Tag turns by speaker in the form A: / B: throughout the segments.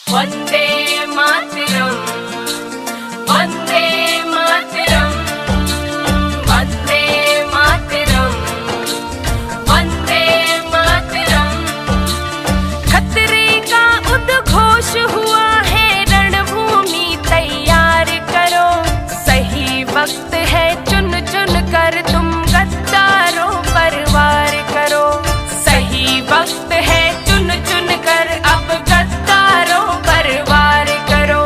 A: वन्दे मातरम् वन्दे मातरम् वन्दे मातरम् वन्दे मातरम्। खतरे का उद्घोष हुआ है, रणभूमि तैयार करो। सही वक्त है, चुन चुन कर तुम गद्दारों पर वार करो। सही वक्त है, चुन चुन कर अब गद्दारों पर वार करो।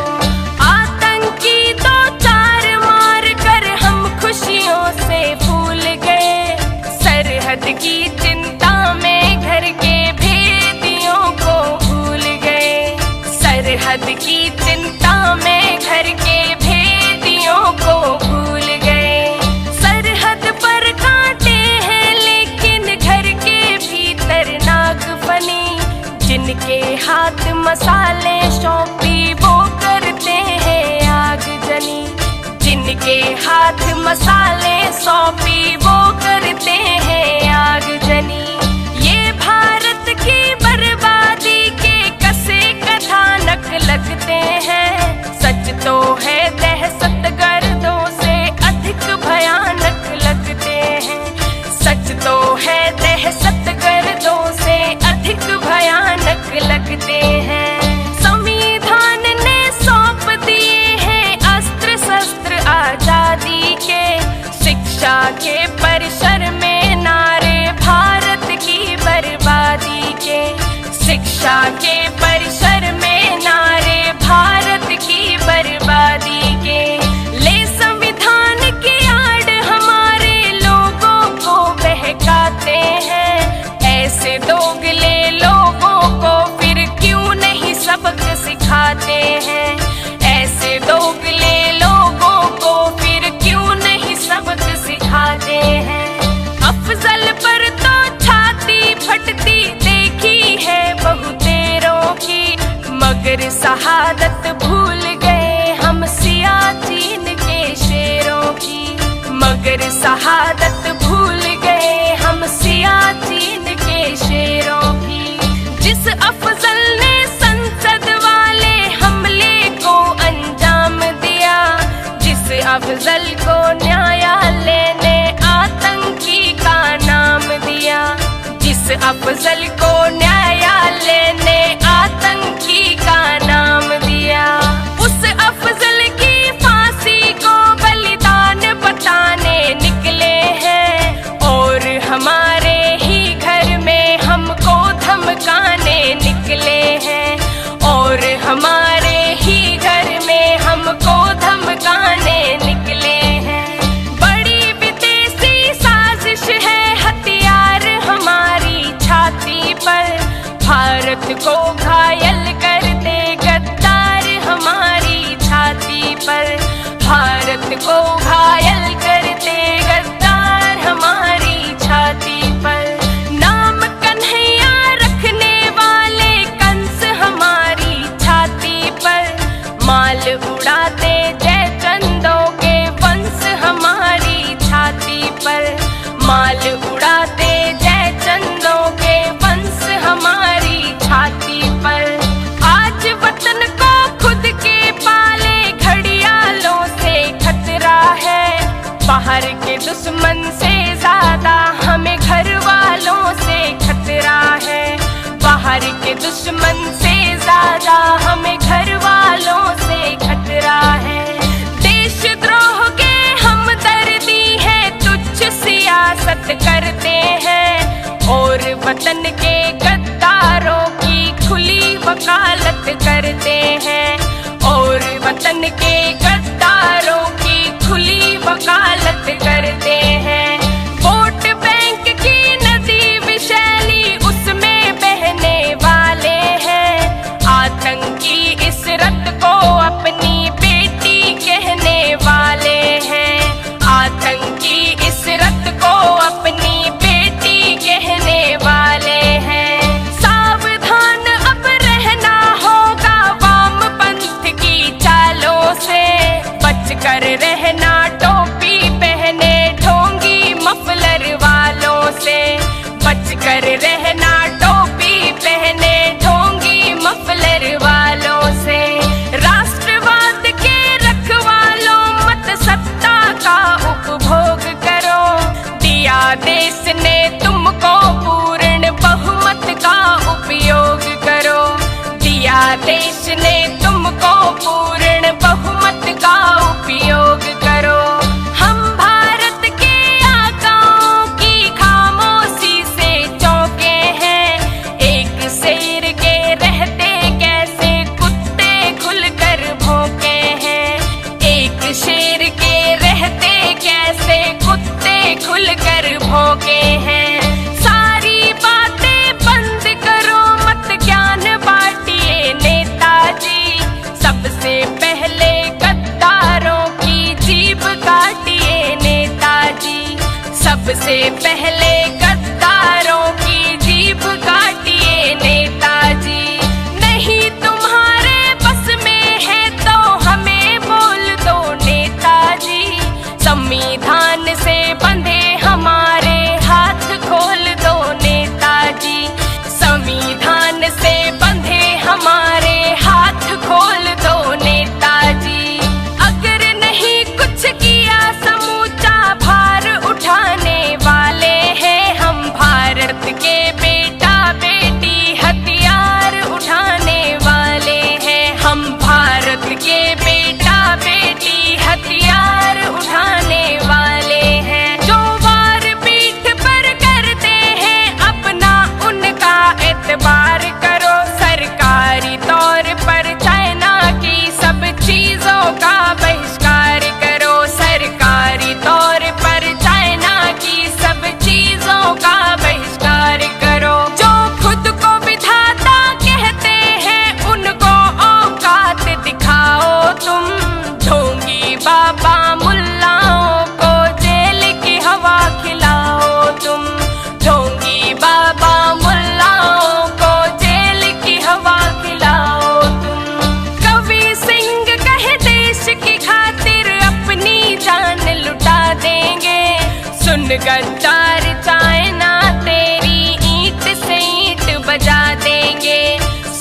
A: आतंकी दो चार मार कर हम खुशियों से भूल गए। सरहद की चिंता में घर के भेदियों को भूल गए। सरहद की चिंता में घर के भेदियों को भूल गए। सरहद पर कांटे हैं लेकिन घर के भीतर नाग बनी। जिनके हाथ मसाले सौंपी वो करते हैं आग जनी। जिनके हाथ मसाले सौंपी वो करते हैं आग जनी। ये भारत की बर्बादी के कसे कथानक लगते हैं। सच तो है दहशतगर्दों से अधिक भयानक लगते हैं। सच तो है दहशतगर्दों से अधिक भयानक लगते हैं। संविधान ने सौंप दिए हैं अस्त्र शस्त्र आजादी के। शिक्षा के परिसर में नारे भारत की बर्बादी के। शिक्षा के परिसर में नारे भारत की बर्बादी के। ले संविधान की आड़ हमारे लोगों को बहकाते हैं। ऐसे दोगले लोगों को फिर क्यों नहीं सबक सिखाते हैं। ऐसे दोगले लोगों को फिर क्यों नहीं सबक सिखाते हैं। अफजल पर तो छाती फटती देखी है बहुतेरों की। मगर शहादत भूल गए हम सियाचिन के शेरों की। मगर शहादत भूल गए हम सियाचिन के शेरों की। जिस अफजल ने संसद वाले हमले को अंजाम दिया। जिस अफजल को न्यायालय ने आतंकी का नाम दिया। जिस अफजल को न्यायालय ने आतंकी का नाम दिया। उस अफजल की फांसी को बलिदान बताने निकले हैं। और हमारे ही घर में हमको धमकाने निकले हैं। और हमारे ही घर में हमको धमकाने निकले हैं। बड़ी विदेशी साजिश है, हथियार हमारी छाती पर। भारत को घायल कर दे गद्दार हमारी छाती पर। भारत को घायल कर दे गद्दार हमारी छाती पर। नाम कन्हैया रखने वाले कंस हमारी छाती पर। माल उड़ाते जयचंदों के वंश हमारी छाती पर। माल उड़ाते जयचंदों के वंश हमारी छाती पर। आज वतन को खुद के पाले घड़ियालों से खतरा है। बाहर के दुश्मन से ज्यादा हमें घर वालों से खतरा है। बाहर के दुश्मन से ज्यादा हमें घर वालों से खतरा है। देशद्रोह के हमदर्दी है, तुच्छ सियासत करते हैं। और वतन के गद्दारों की खुली वकालत करते हैं। और वतन के गद्दारों की खुली वकालत करते हैं। वोट बैंक की नदी विशैली उसमें बहने वाले हैं। आतंकी इस रत को अपनी बेटी कहने वाले हैं। आतंकी इस रत को अपनी बेटी कहने वाले हैं। सावधान अब रहना होगा वामपंथ की चालों से। बच कर रहना टोपी देश ने तुमको पूर्ण बहुमत का उपयोग करो। हम भारत के आकाओं की खामोशी से चौंके हैं। एक शेर के रहते कैसे कुत्ते खुलकर भौंके हैं। एक शेर के रहते कैसे कुत्ते खुलकर भौंके हैं। सारी बातें बंद करो, मत ज्ञान बांटिए नेताजी। सबसे पहले गद्दारों की जीभ काटिए नेताजी। सबसे पहले गद्दारों की जीभ काटिए नेताजी। नहीं तुम्हारे बस में है तो हमें बोल दो नेताजी। संविधान से बंधे हमारे हाथ खोल दो नेताजी। संविधान से बंधे हमारे हाथ खोल दो नेताजी। अगर नहीं कुछ किया समूचा भार उठाने वाले हैं हम। भारत के बेटा बेटी हथियार उठाने वाले हैं हम। भारत के बेटा बेटी हथियार उठाने वाले हैं। जो वार पीठ पर करते हैं अपना उनका एतबार करो। सरकारी तौर पर चाइना की सब चीजों का बहिष्कार करो। सरकारी तौर पर चाइना की सब चीजों का बहिष्कार करो। जो खुद को विधाता कहते हैं उनको औकात दिखाओ तुम। ढोंगी बाबा मुल्लाओं को जेल की हवा खिलाओ तुम। ढोंगी बाबा मुल्लाओं को जेल की हवा खिलाओ तुम। कवि सिंह कहे देश की खातिर अपनी जान लुटा देंगे। सुन गद्दार चाइना तेरी ईंट से ईंट बजा देंगे।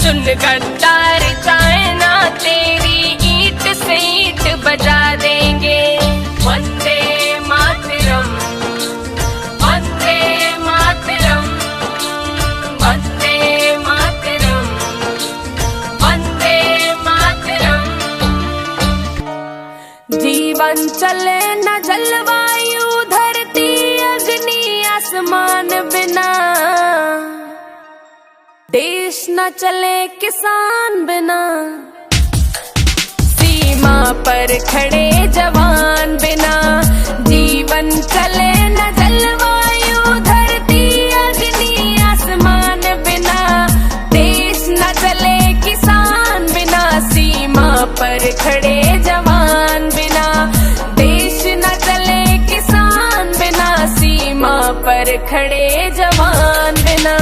A: सुन गद्दार चाइना तेरी ईंट से ईंट बजा देंगे। वंदे मातरम, वंदे मातरम, वंदे मातरम, वंदे मातरम। जीवन चले न जलवायु धरती अग्नि आसमान बिना। देश न चले किसान बिना। सीमा पर खड़े जवान बिना। जीवन चले न जलवायु धरती अग्नि आसमान बिना। देश न चले किसान बिना। सीमा पर खड़े जवान बिना। देश न चले किसान बिना। सीमा पर खड़े जवान बिना।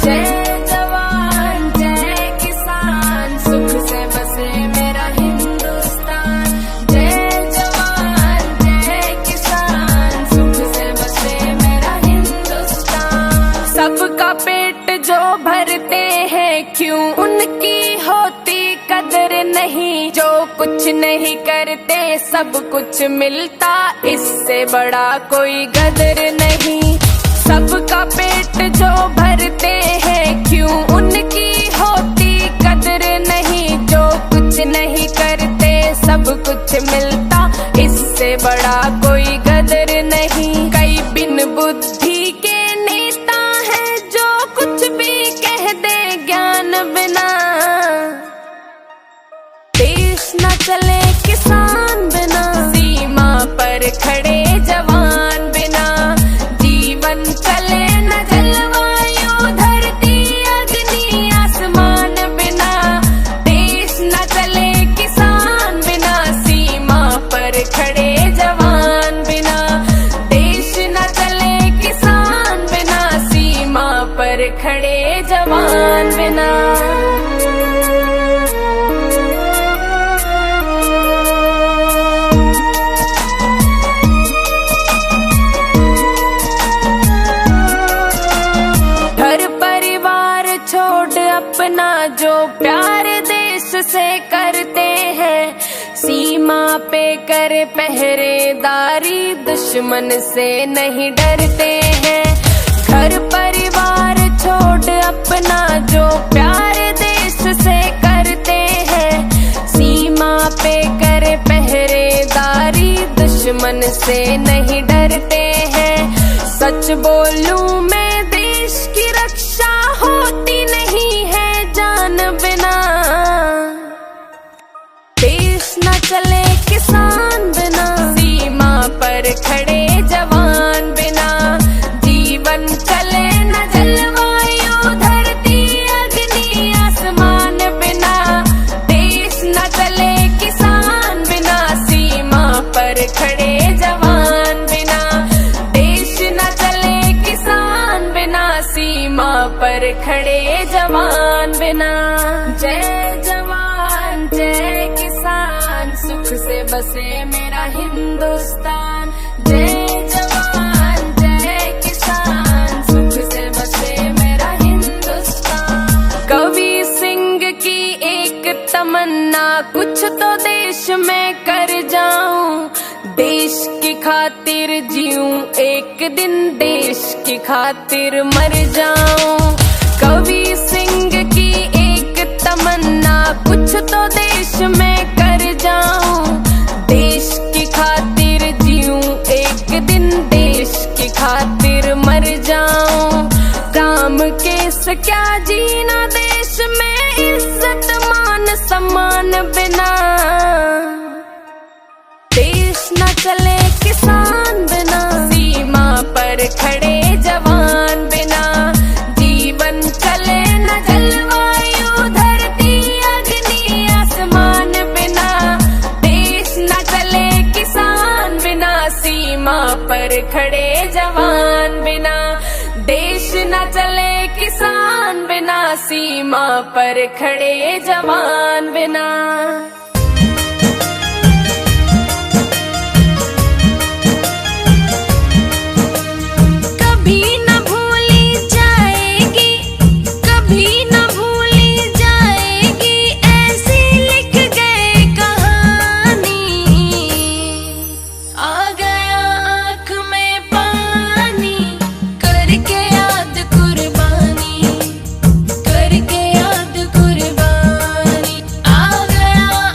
A: जय जवान जय किसान, सुख से बसे मेरा हिंदुस्तान। जय जवान जय किसान, सुख से बसे मेरा हिंदुस्तान। सबका पेट जो भरते हैं क्यों उनकी होती कदर नहीं। जो कुछ नहीं करते सब कुछ मिलता, इससे बड़ा कोई गदर नहीं। सबका पेट जो भरते हैं क्यों उनकी होती कदर नहीं। जो कुछ नहीं करते सब कुछ मिलता, इससे बड़ा कोई गदर नहीं। कई बिन बुद्धि के नेता हैं जो कुछ भी कह दे ज्ञान बिना। देश न चले किसान बिना। सीमा पर खड़े जवान बिना। जीवन चले न जलवायु धरती अग्नि आसमान बिना। देश न चले किसान बिना। सीमा पर खड़े जवान बिना। देश न चले किसान बिना। सीमा पर खड़े जवान बिना। अपना जो प्यार देश से करते हैं। सीमा पे कर पहरेदारी, दुश्मन से नहीं डरते हैं। घर परिवार छोड़ अपना जो प्यार देश से कर से नहीं डरते हैं। सच बोलूं मैं देश की रक्षा होती नहीं है जान बिना। देश न चले किसान बिना, सीमा पर खड़े जवान बिना। जीवन चले न जलवायु धरती अग्नि आसमान बिना। देश न चले किसान बिना, सीमा पर खड़े जवान बिना। देश न चले किसान बिना, सीमा पर खड़े जवान बिना। जय जवान जय किसान, सुख से बसे मेरा हिंदुस्तान। जय जवान जय किसान, सुख से बसे मेरा हिंदुस्तान। कवि सिंह की एक तमन्ना, कुछ तो देश में कर जाऊं। देश की खातिर जीऊं, एक दिन देश की खातिर मर जाऊं। कवि सिंह की एक तमन्ना, कुछ तो देश में कर जाऊं। देश की खातिर जीऊं, एक दिन देश की खातिर मर जाऊं। काम केस क्या जीना देश में, इज्जत मान सम्मान बिना। देश न चले किसान बिना, सीमा पर खड़े जवान बिना। जीवन चले न जलवायु धरती अग्नि आसमान बिना। देश न चले किसान बिना, सीमा पर खड़े जवान बिना। देश न चले किसान बिना, सीमा पर खड़े जवान बिना।
B: करके याद कुर्बानी, आ गया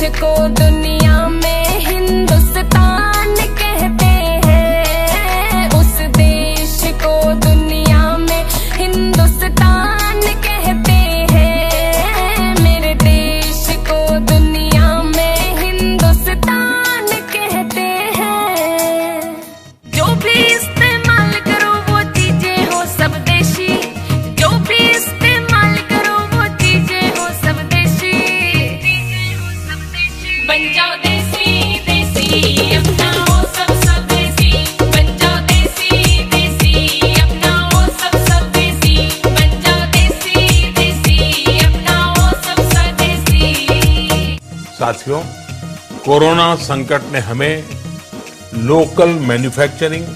A: को दुनिया में हिंदुस्तान कहते हैं, उस देश को दुनिया में हिंदुस्तान कहते हैं, मेरे देश को दुनिया में हिंदुस्तान कहते हैं। जो भी इस्तेमाल करो वो चीजें हो सब देशी, जो भी इस्तेमाल करो वो चीजें हो सब देशी। बन जाओ देसी देसी अपनाओ सब सब देसी, बन जाओ देसी देसी अपनाओ सब सब देसी, बन जाओ देसी देसी अपनाओ सब सब देसी।
B: साथियों, कोरोना संकट ने हमें local manufacturing,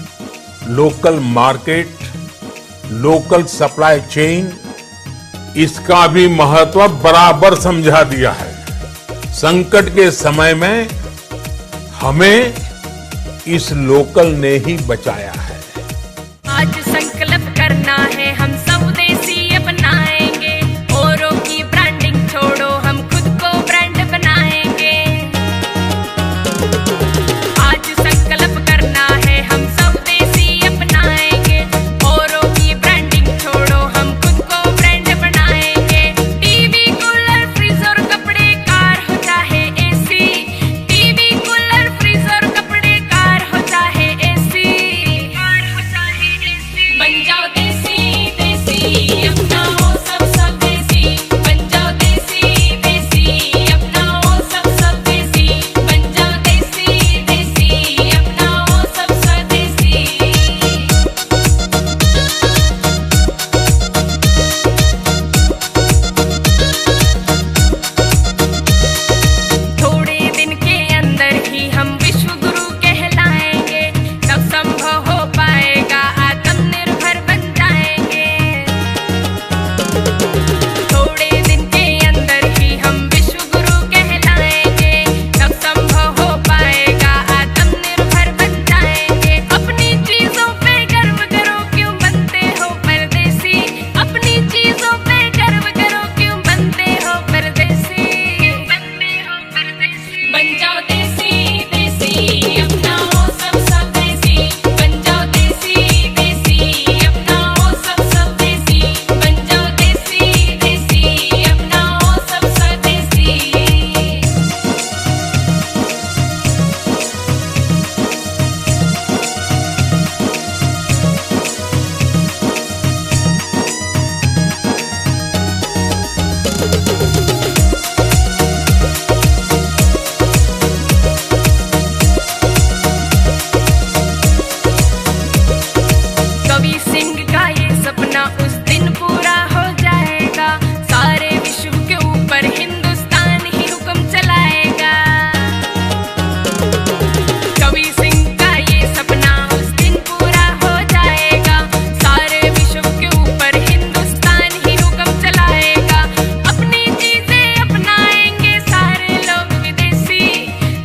B: local market, local supply chain, इसका भी महत्व बराबर समझा दिया है। संकट के समय में हमें इस लोकल ने ही बचाया है।
A: आज संकल्प करना है, हम सब देसी अपनाएंगे, औरों की ब्रांडिंग छोड़ो, हम खुद को ब्रांड बनाएंगे। आज संकल्प करना है, हम सब देसी अपनाएंगे, औरों की ब्रांडिंग छोड़ो, हम खुद को ब्रांड बनाएंगे। टीवी, कूलर, फ्रिज और कपड़े, कार हो चाहे एसी, टीवी, कूलर, फ्रिज और कपड़े, कार हो चाहे एसी, बन जाओ देसी देसी अपनाओ सब सब देसी, बन जाओ देसी देसी अपनाओ सब सब देसी, बन जाओ देसी देसी अपनाओ सब सब देसी। थोड़े दिन के अंदर ही हम विश्व गुरु कहलाएंगे, तब संभव हो पाएगा आत्मनिर्भर बन जाएंगे। थोड़े दिन के अंदर ही हम विश्व गुरु कहलाएंगे, तब संभव हो पाएगा आत्मनिर्भर बन जाएंगे। अपनी चीजों पे गर्व करो, क्यों बनते हो परदेसी, अपनी चीजों पे गर्व करो, क्यों बनते हो परदेसी, बन जाओ देसी देसी अपनाओ सब सब देसी, बन जाओ देसी देसी अपनाओ सब सब देसी, बन जाओ देसी देसी अपनाओ सब सब देसी। कवि सिंह का ये सपना उस दिन पूरा हो जाएगा, सारे विश्व के ऊपर हिंदुस्तान ही हुक्म चलाएगा। कवि सिंह का ये सपना उस दिन पूरा हो जाएगा, सारे विश्व के ऊपर हिंदुस्तान ही हुक्म चलाएगा। अपनी चीजें अपनाएंगे सारे लोग विदेशी,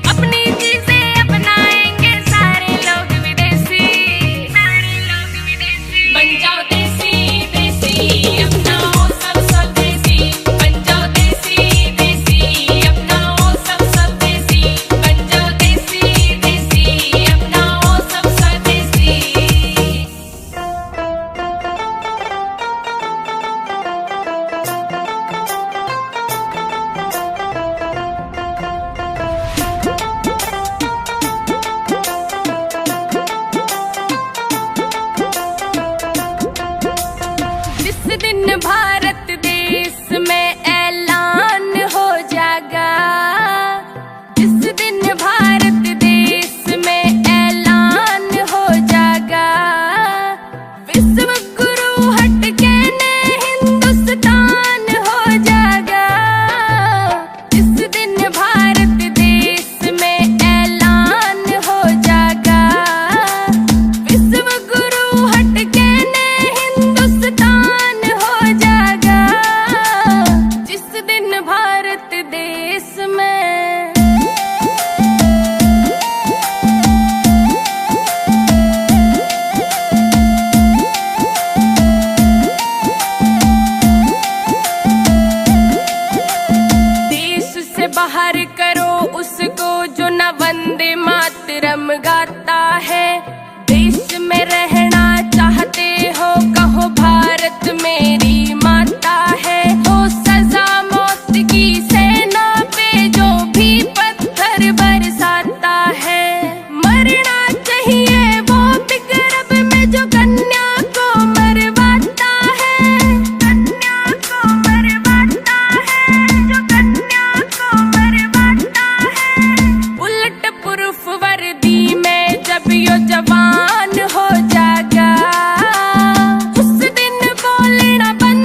A: अपनी चीजें अपनाएंगे सारे लोग विदेशी, बन जाओ देसी देसी अपनाओ सब सब देसी, बन जाओ देसी देसी अपनाओ सब सब देसी, बन जाओ देसी देसी अपनाओ सब सब देसी। जिस दिन भारत देश में ऐलान हो जाएगा, जिस दिन भारत देश में ऐलान हो जाएगा, विश्व गुरु हट के ने हिंदुस्तान हो जाएगा। जिस दिन भारत देश में ऐलान हो जाएगा, विश्व गुरु हट के ने हिंदुस्तान हो जाएगा। जिस दिन भारत देश में देश से बाहर करो वंदे मातरम गाता है। देश में रहना चाहते हो कहो भारत मेरी माता है। हो सजा मौत की सेना पे जो भी पत्थर बरसाता है। मरना चाहिए वो बिगरब में जो कन्या को मरवाता है। कन्या को मरवाता है, जो कन्या को मरवाता है। बुलेट प्रूफ वर्दी में जब यो जवान हो जाएगा, उस दिन बोलना बंद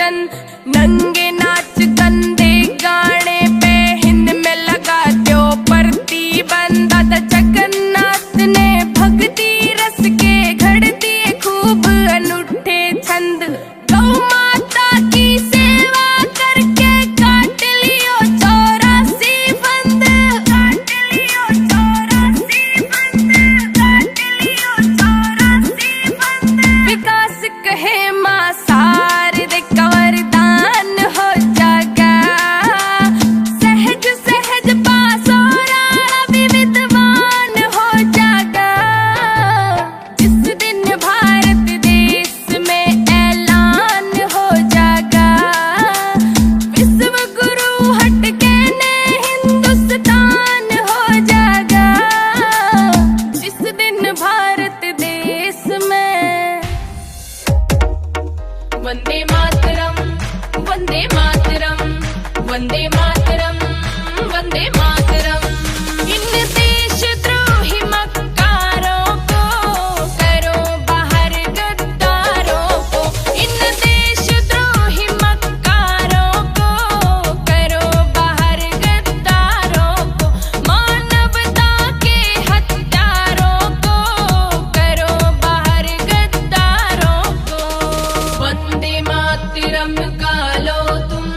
A: भोजन, नंगे नाच गंदे गाने पे हिंद में लगा दो प्रतिबंध। दादा जगन्नाथ ने भक्ति रस के घड़ दिए खूब अनूठे छंद। गौ माता की सेवा करके काट लियो 84 फंद, काट लियो 84 फंद, काट लियो 84 फंद। विकास कहे मां शारदे का वरदान हो जागा, सहज सहज पास और भी विद्वान हो जागा। जिस दिन भारत देश में ऐलान हो जागा, विश्व गुरु हट के ने हिंदुस्तान हो जागा। जिस दिन भारत देश में वंदे मातरम, वंदे मातरम, वंदे मातरम, वंदे मातरम। इन देशद्रोही मक्कारों को करो बाहर गद्दारों को, इन देशद्रोही मक्कारों को करो बाहर गद्दारों को। मानवता के हत्यारों को करो बाहर गद्दारों को। वंदे मातरम गा लो तुम,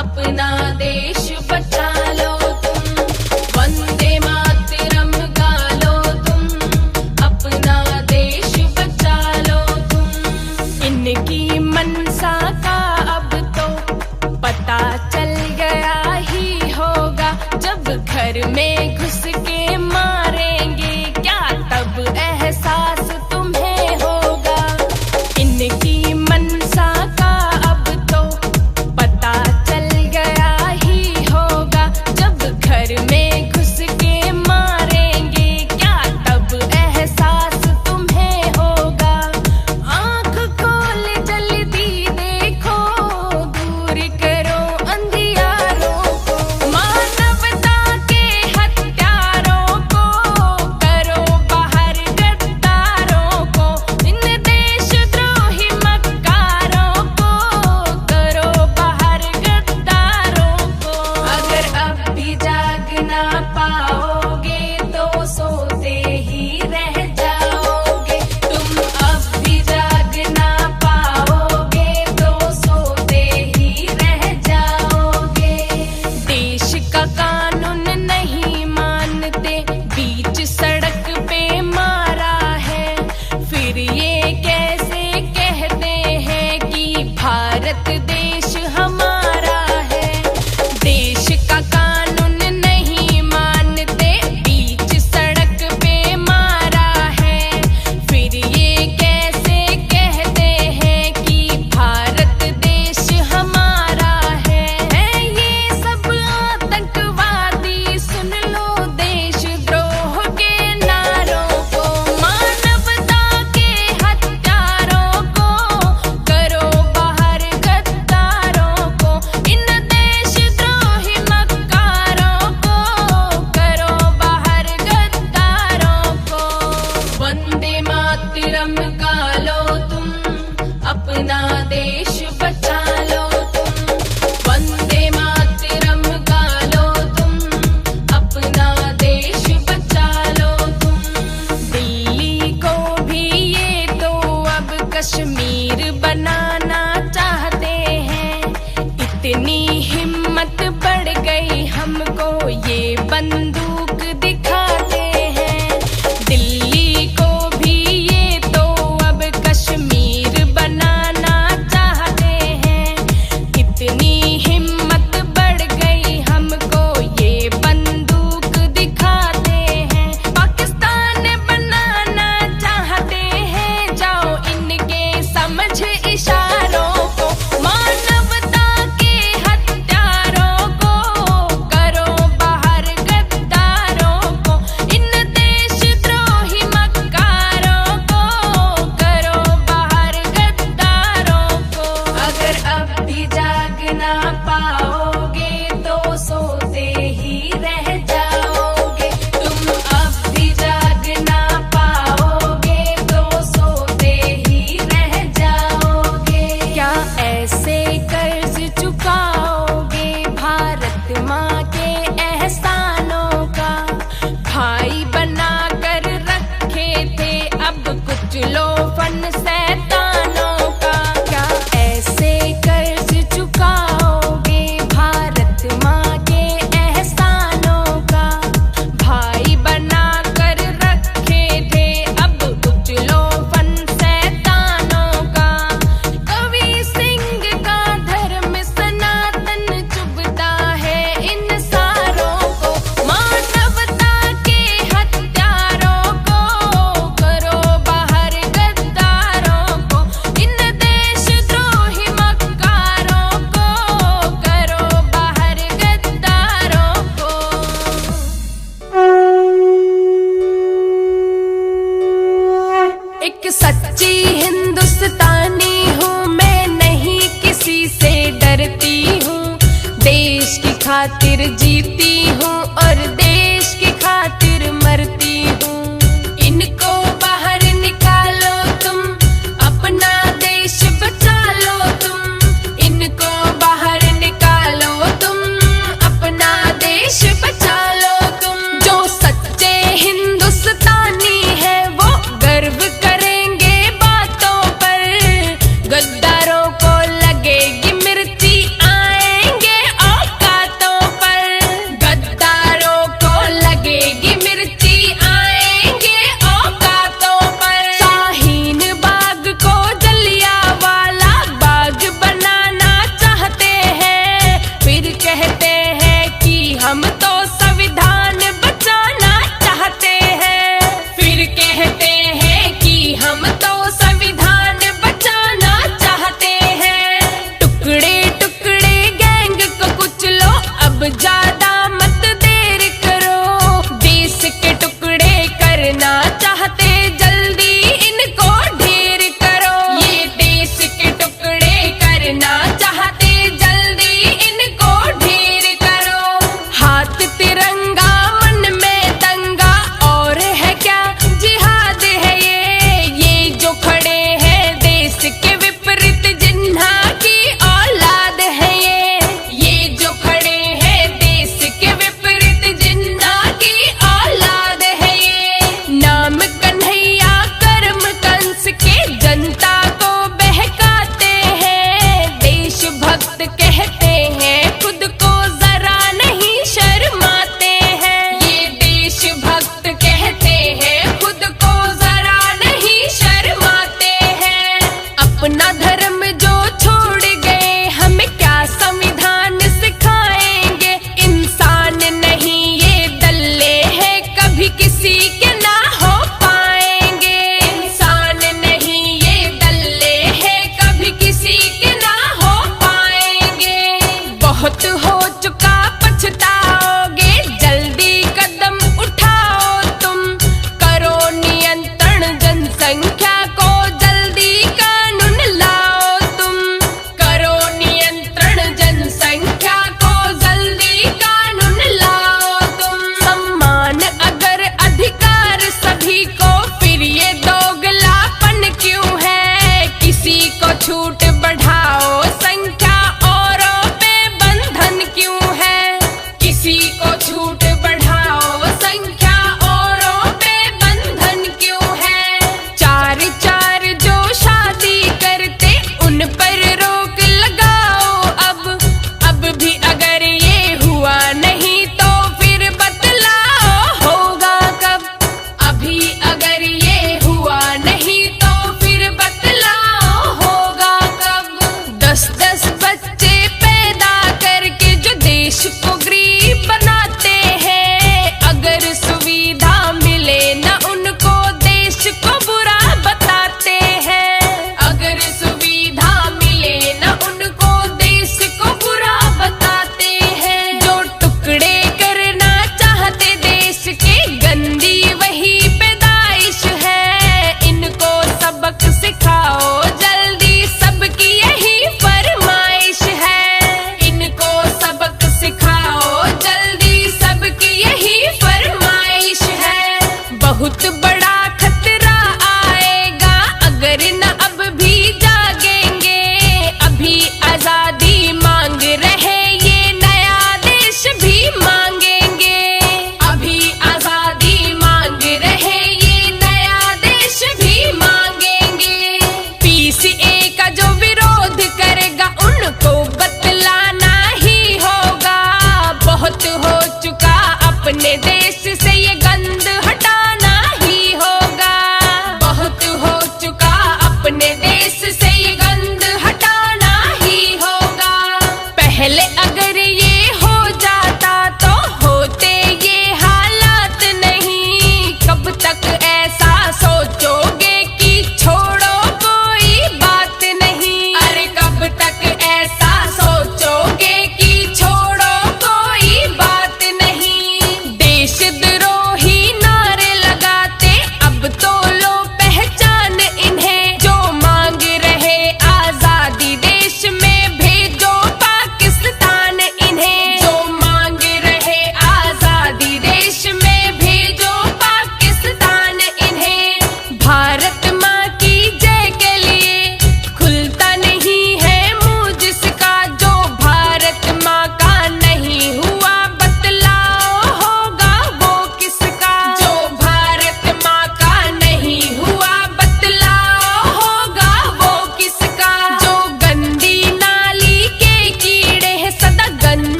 A: अपना देश बचा लो तुम। वंदे मातरम गा लो तुम, अपना देश बचा लो तुम। इनकी मनसा का अब तो पता चल गया ही होगा, जब घर में घुस के मारेंगे क्या तब एहसास तुम्हें होगा। इनकी मनसा का अब तो पता चल गया ही होगा, जब घर में घुस के मारेंगे क्या तब एहसास तुम्हें होगा। आँख खोल जल्दी देखो, दूर करो अंधियारों को। मानवता के हत्यारों को करो बाहर गद्दारों को। इन देशद्रोही मक्कारों को करो बाहर गद्दारों को। अगर अब भी जाग ना पाओगे तो सोते ही रह जाओगे। तुम अब भी जाग ना पाओगे तो सोते ही रह जाओगे। देश का कानून नहीं मानते, बीच सड़क पे मारा है, फिर ये कैसे कहते हैं कि भारत देश हमारा है। देश का कानून नहीं मानते, बीच सड़क पे मारा है, फिर ये कैसे कहते हैं कि भारत देश हमारा है। ये सब आतंकवादी सुन लो देशद्रोह के नारों को। मानवता के हत्यारों को करो बाहर गद्दारों को। इन देशद्रोही मक्कारों को करो बाहर गद्दारों को। वंदे मातरम गा लो तुम, अपना देश बचा लो तुम। वंदे मातरम गा लो तुम, अपना देश बचा लो तुम। दिल्ली को भी ये तो अब कश्मीर बनाना चाहते हैं। इतनी हिम्मत बढ़ गई हमको ये बंदूक दिखाते हैं। दिल्ली को भी ये तो अब कश्मीर बनाना चाहते हैं। इतनी हिम्मत बढ़ गई हमको ये बंदूक दिखाते हैं। पाकिस्तान बनाना चाहते हैं, जाओ इनके समझ इशारों को। मानवता के हत्यारों माँ के एहसानों का, भाई बना कर रखे थे अब कुछ लो फन शैतानों का। क्या ऐसे कर्ज चुकाओगे भारत माँ के एहसानों का, भाई बना कर रखे थे अब कुछ लो फन शैतानों का। कवि सिंह का धर्म सनातन चुभता है इन सारों को, मानवता के हत्यारों को करो बाहर गद्दारों को, इन देशद्रोही मक्कारों को करो बाहर गद्दारों को। एक सच्ची हिंदुस्तानी हूँ मैं, नहीं किसी से डरती हूँ, देश की खातिर जीती हूँ और देश की खातिर मरती हूँ। इनको बाहर निकालो तुम, अपना देश बचा लो तुम, इनको बाहर निकालो तुम, अपना देश बचा लो तुम। जो सच्चे हिंदुस्तानी है वो गर्व करेंगे बातों पर, गद्दारों को लगेगी मिर्ची आएंगे औकातों पर, गद्दारों को लगेगी मिर्ची आएंगे औकातों पर। शाहीन बाग को जलियांवाला बाग बनाना चाहते हैं, फिर कहते हैं कि हम तो संविधान बचाना चाहते हैं, फिर कहते हैं कि हम तो संविधान बचाना चाहते हैं। टुकड़े टुकड़े गैंग को कुचलो, अब ज्यादा मत देर करो, देश के टुकड़े करना चाहते जल्दी इनको ढेर करो, ये देश के टुकड़े करना चाहते जल्दी इनको ढेर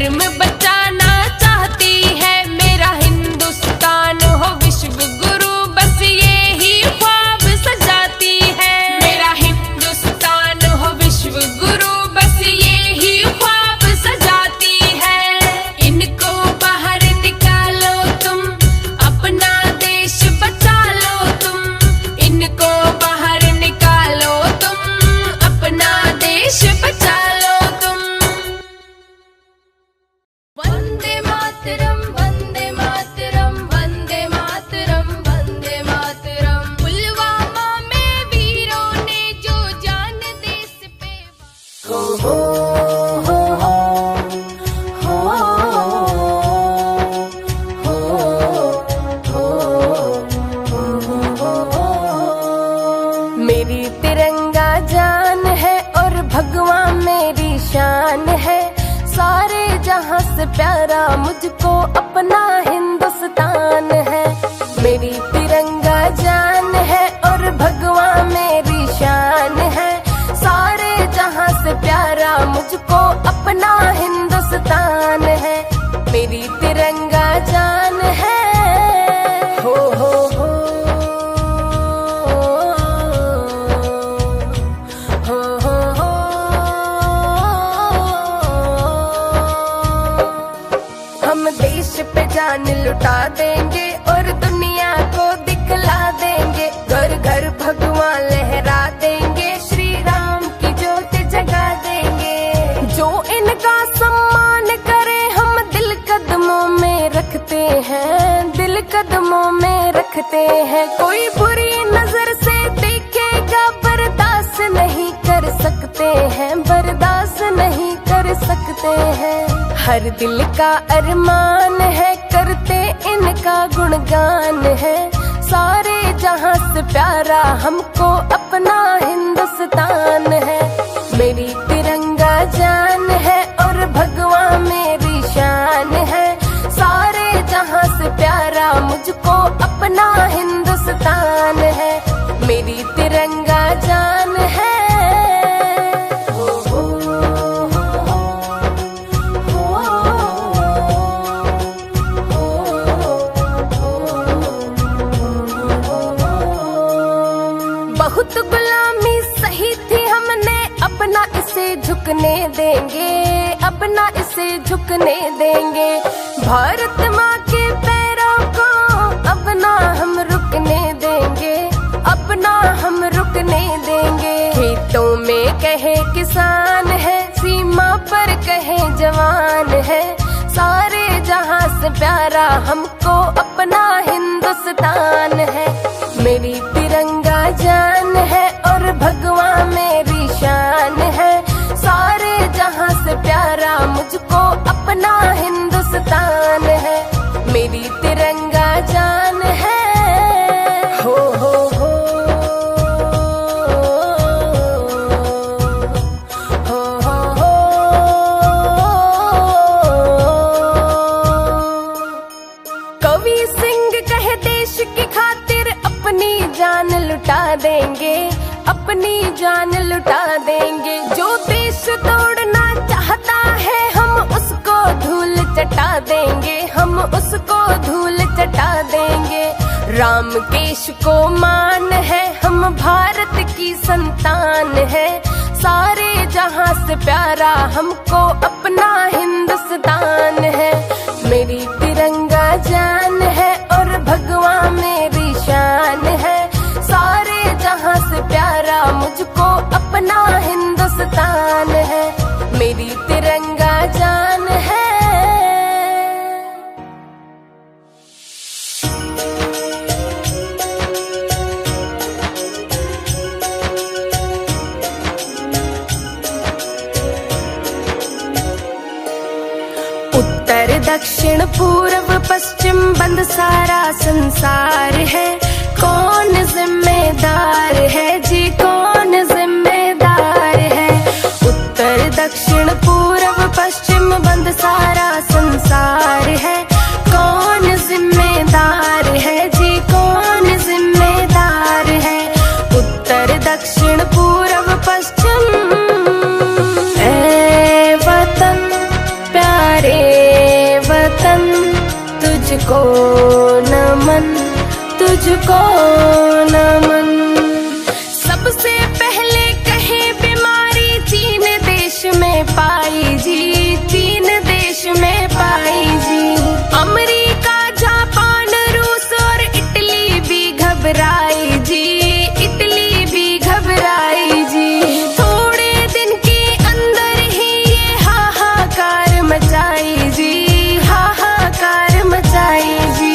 A: धर्म बचाना चाहती है मेरा हिंदुस्तान हो विश्व गुरु, बस ये ही ख्वाब सजाती है। मेरा हिंदुस्तान हो विश्व गुरु, बस ये ही ख्वाब सजाती है। इनको बाहर निकालो तुम, अपना देश बचा लो तुम। इनको बाहर निकालो तुम, अपना देश बचा लो तुम। वंदे मातरम, वंदे मातरम, वंदे मातरम, वंदे मातरम। पुलवामा में वीरों ने जो जान देश पे हो हो हो हो हो। मेरी तिरंगा जान है और भगवा मेरी शान है। सारे जहां से प्यारा मुझको अपना हिंदुस्तान है। मेरी तिरंगा जान है और भगवा मेरी शान है। सारे जहां से प्यारा मुझको अपना हिंदुस्तान है। मेरी तिरंगा जान है। हो हो हो हो हो हो। हम देश पे जान लुटा देंगे और दुनिया को दिखला देंगे। घर घर भगवा लहरा देंगे, श्री राम की ज्योत जगा देंगे। जो इनका सम्मान करे हम दिल कदमों में रखते हैं, दिल कदमों में रखते हैं। कोई बुरी नजर से देखेगा बर्दाश्त नहीं कर सकते हैं, बर्दाश्त नहीं कर सकते हैं। हर दिल का अरमान है, करते इनका गुणगान है। सारे जहां से प्यारा हमको अपना हिंदुस्तान है। मेरी तिरंगा जान है और भगवा मेरी शान है। सारे जहां से प्यारा मुझको अपना हिंदुस्तान है। मेरी तिरंगा जान है। हो हो हो हो बहुत गुलामी सही थी हमने, अपना इसे झुकने देंगे, अपना इसे झुकने देंगे। भारत माँ के पैरों को अपना हम रुकने देंगे, अपना हम रुकने देंगे। खेतों में कहे किसान है, सीमा पर कहे जवान है। सारे जहां से प्यारा हमको अपना हिंदुस्तान है। मेरी तिरंगा जान है और भगवा मेरी शान है। सारे जहां से प्यारा मुझको अपना हिंदुस्तान है। मेरी तिरंगा जान है। हो हो हो हो हो हो। कवि सिंह कहे देश की खातिर अपनी जान लुटा देंगे, अपनी जान लुटा देंगे। जो देश तोड़ना चाहता है हम उसको धूल चटा देंगे, हम उसको धूल चटा देंगे। राम केश को मान है, हम भारत की संतान है। सारे जहां से प्यारा हमको अपना हिंदुस्तान है। मेरी तिरंगा जान है और भगवा मेरी शान है। सारे जहां से प्यारा मुझको अपना हिंदुस्तान है। मेरी तिरंगा जान है। उत्तर दक्षिण पूर्व पश्चिम बंद सारा संसार है। कौन जिम्मेदार है जी, कौन जिम्मेदार है। उत्तर दक्षिण पूर्व पश्चिम बंद सारा संसार है। कौन जिम्मेदार है जी, कौन जिम्मेदार है। उत्तर दक्षिण पूर्व पश्चिम। ऐ वतन प्यारे तुझको नमन, तुझको नमन। सबसे पहले कहे बीमारी चीन देश में पाई जी, चीन देश में पाई जी। अमेरिका, जापान, रूस और इटली भी घबराई जी, इटली भी घबराई जी। थोड़े दिन के अंदर ही ये हाहाकार मचाई जी, हाहाकार मचाई जी।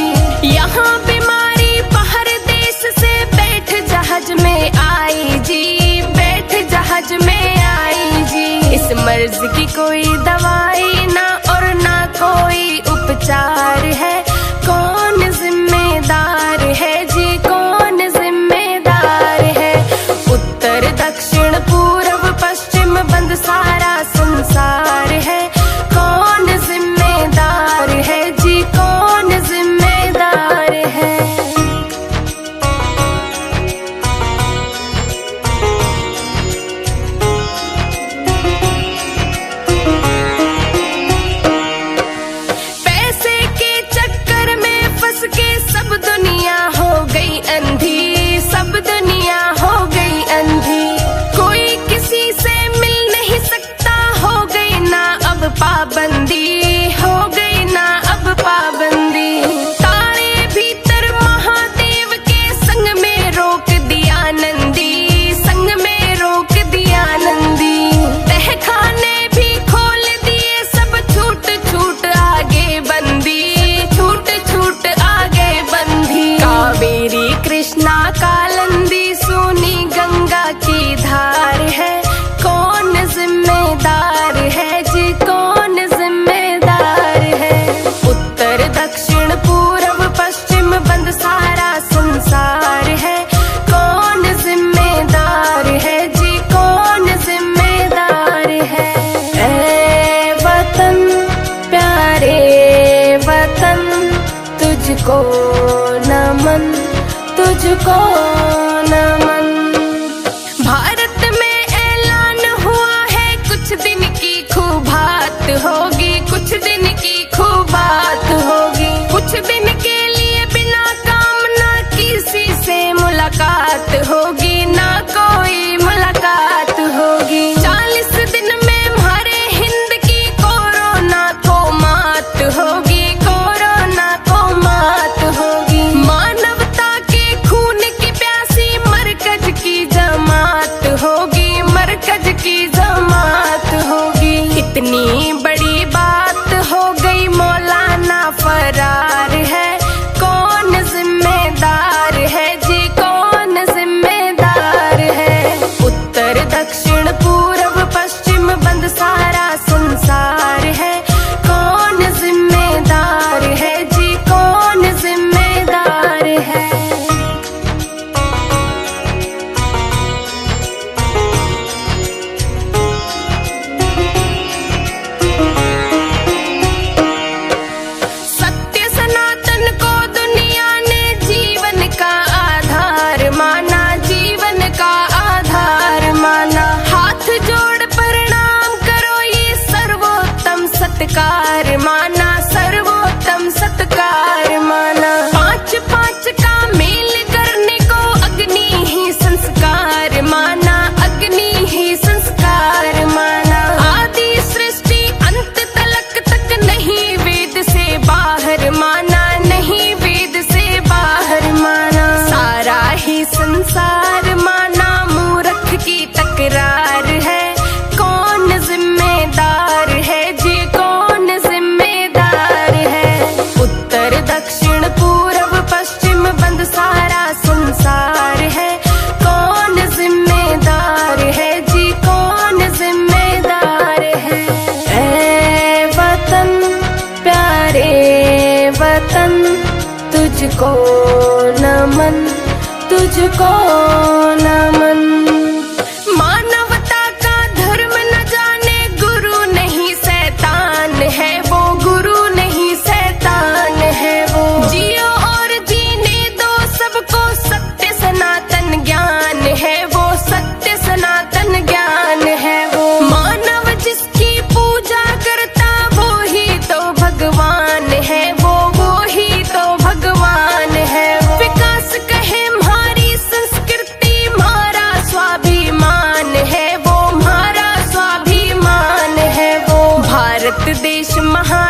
A: यहाँ बीमारी बाहर देश से बैठ जहाज में आई जी, बैठ जहाज में आई जी। इस मर्ज की कोई दवाई ना और ना कोई उपचार है, कौन जिम्मेदार है जी, कौन जिम्मेदार है। उत्तर दक्षिण पूर्व पश्चिम बंद सारा संसार है, कौन जिम्मेदार है जी, कौन जिम्मेदार है। पैसे के चक्कर में फंस के सब दुनिया हो गई अंधी, सब दुनिया हो गई अंधी। कोई किसी से मिल नहीं सकता, हो गई ना अब पाबंदी, हो गई ना अब पाबंदी। तारे भीतर महादेव के संग में रोक दिया नंदी, संग में रोक दिया नंदी। तहखाने भी खोल दिए सब, छूट छूट आगे बंदी, छूट छूट आगे बंदी। कावेरी कृष्णा कालंदी सोनी गंगा की धार है, कौन जिम्मेदार है जी, कौन जिम्मेदार है। उत्तर दक्षिण पूर्व पश्चिम बंद सारा संसार है, कौन जिम्मेदार है जी, कौन जिम्मेदार है। ऐ वतन प्यारे वतन, तुझको नमन, तुझको नमन। भारत में ऐलान हुआ है कुछ दिन की खूब बात होगी, कुछ दिन की खूब बात होगी। कुछ दिन के लिए बिना काम ना किसी से मुलाकात होगी, ना कोई मुलाकात होगी। 40 दिन में हमारे हिंद की कोरोना को मात होगी, कोरोना को मात होगी। मानवता के खून की प्यासी मरकज की जमात होगी, मरकज की जमात होगी। इतनी बड़ी बात हो गई मौलाना फरार है, कौन जिम्मेदार है जी, कौन जिम्मेदार है। उत्तर दक्षिण पूर्व पश्चिम बंद सारा संसार है, कौन जिम्मेदार है जी, कौन जिम्मेदार है। सत्य सनातन को दुनिया ने जीवन का आधार माना, जीवन का आधार माना। हाथ जोड़ प्रणाम करो ये सर्वोत्तम सत्कार माना, सर्वोत्तम सत्कार माना। 5-5 का मेल करने को अग्नि ही संस्कार माना, अग्नि ही संस्कार माना। आदि सृष्टि अंत तक नहीं वेद से बाहर माना, नहीं वेद से बाहर माना। सारा ही संसार माना मूर्ख की तकरार है, कौन जिम्मेदार है जी, कौन जिम्मेदार है। उत्तर दक्षिण पूर्व पश्चिम बंद सारा संसार है, कौन जिम्मेदार है जी, कौन जिम्मेदार है। ऐ वतन प्यारे वतन, तुझको नमन, तुझको नमन। मानवता का धर्म न जाने, गुरु नहीं शैतान है वो, गुरु नहीं शैतान है वो। जियो और जीने दो सबको, सत्य सनातन ज्ञान है वो, सत्य सनातन ज्ञान है वो। मानव जिसकी पूजा करता वो ही तो भगवान है वो, वो ही देश महान